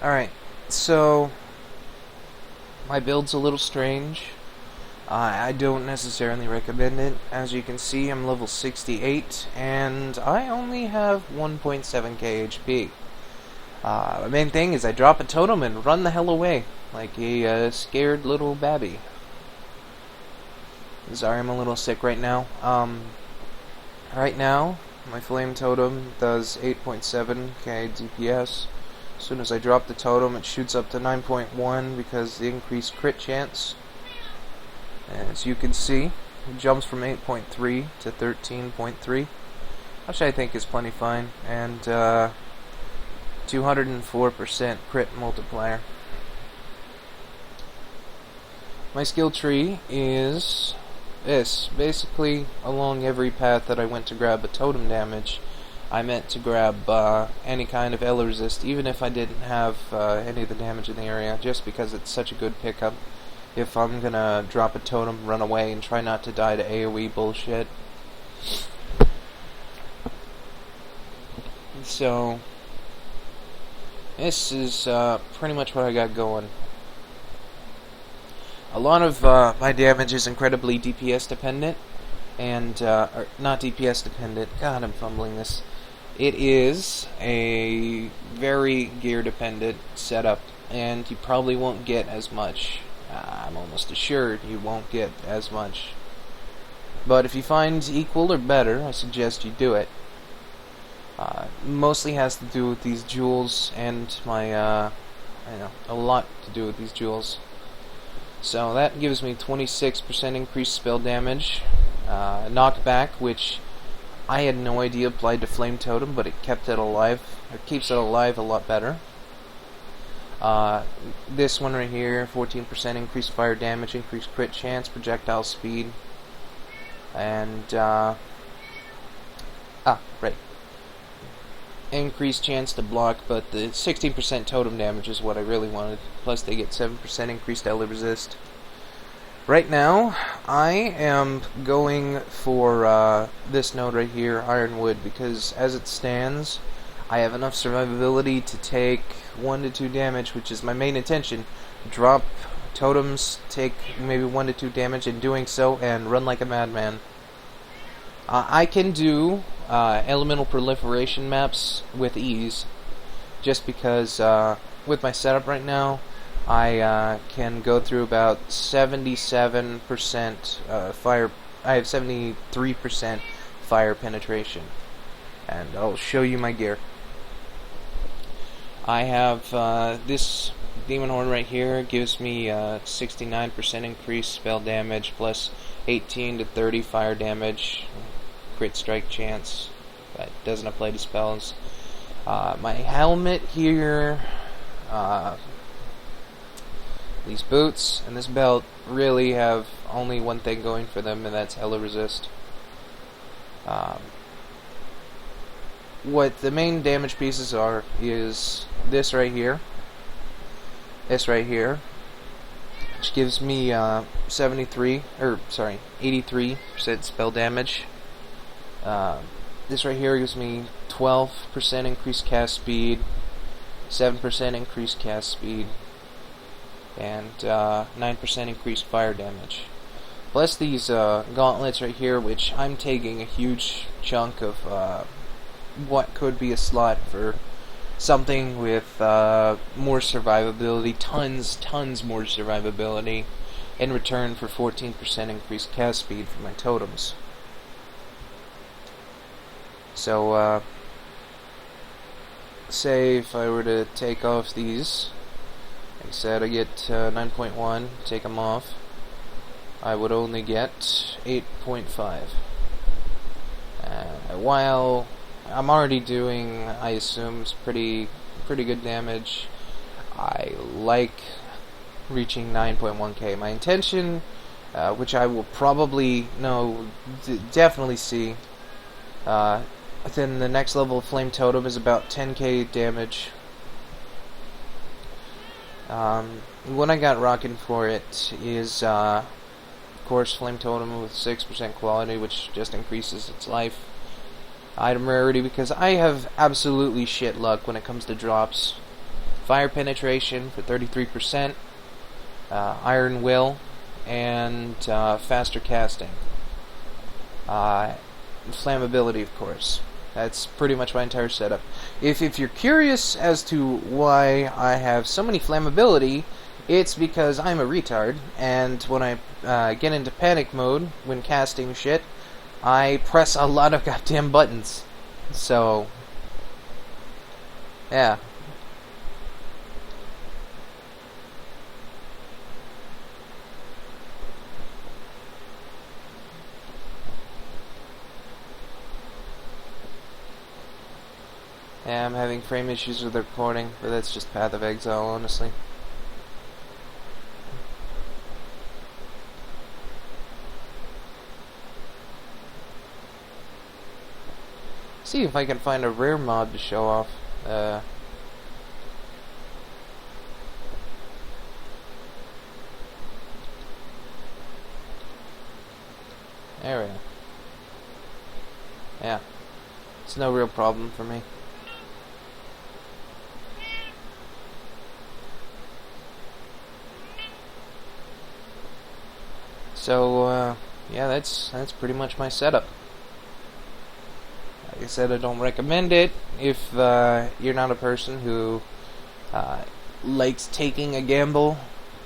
Alright, so my build's a little strange. I don't necessarily recommend it. As you can see, I'm level 68, and I only have 1.7k HP. The main thing is I drop a totem and run the hell away, like a scared little babby. Sorry, I'm a little sick right now. Right now, my flame totem does 8.7k DPS. As soon as I drop the totem, it shoots up to 9.1 because the increased crit chance. As you can see, it jumps from 8.3 to 13.3, which I think is plenty fine, and 204% crit multiplier. My skill tree is this. Basically, along every path that I went to grab a totem damage, I meant to grab any kind of L resist, even if I didn't have any of the damage in the area, just because it's such a good pickup. If I'm gonna drop a totem, run away, and try not to die to AoE bullshit. So, this is pretty much what I got going. A lot of my damage is incredibly DPS dependent, and, or not DPS dependent, god I'm fumbling this. It is a very gear dependent setup, and you probably won't get as much. I'm almost assured you won't get as much. But if you find equal or better, I suggest you do it. Mostly has to do with these jewels and my, a lot to do with these jewels. So that gives me 26% increased spell damage, knockback, which I had no idea applied to Flame Totem, but it kept it alive. It keeps it alive a lot better. This one right here, 14% increased fire damage, increased crit chance, projectile speed, and right, increased chance to block, but the 16% totem damage is what I really wanted. Plus they get 7% increased L resist. Right now, I am going for this node right here, Ironwood, because as it stands, I have enough survivability to take 1 to 2 damage, which is my main intention. Drop totems, take maybe 1 to 2 damage in doing so, and run like a madman. I can do elemental proliferation maps with ease, just because with my setup right now, I can go through about 77% fire. I have 73% fire penetration, and I'll show you my gear. I have this Demon Horn right here, gives me 69% increased spell damage, plus 18 to 30 fire damage, crit strike chance, but doesn't apply to spells. My helmet here, these boots, and this belt really have only one thing going for them, and that's L resist. What the main damage pieces are is this right here, which gives me 83% spell damage. This right here gives me 12% increased cast speed, 7% increased cast speed, and 9% increased fire damage. Plus these gauntlets right here, which I'm taking a huge chunk of what could be a slot for something with more survivability, tons more survivability, in return for 14% increased cast speed for my totems. So, say if I were to take off these, like I said, I get 9.1, take them off, I would only get 8.5. While I'm already doing, I assume, pretty good damage, I like reaching 9.1k. My intention, which I will probably definitely see within the next level of Flame Totem, is about 10k damage. What I got rocking for it is, of course, Flame Totem with 6% quality, which just increases its life. Item rarity, because I have absolutely shit luck when it comes to drops. fire penetration for 33%, iron will, and faster casting. Flammability, of course. That's pretty much my entire setup. If you're curious as to why I have so many flammability, it's because I'm a retard, and when I get into panic mode when casting shit, I press a lot of goddamn buttons. So, yeah. Yeah, I'm having frame issues with the recording, but that's just Path of Exile, honestly. See if I can find a rare mod to show off. There we go. Yeah. It's no real problem for me. So, yeah, that's pretty much my setup. Like I said, I don't recommend it if you're not a person who likes taking a gamble,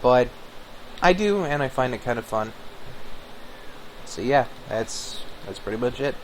but I do, and I find it kind of fun. So yeah, that's pretty much it.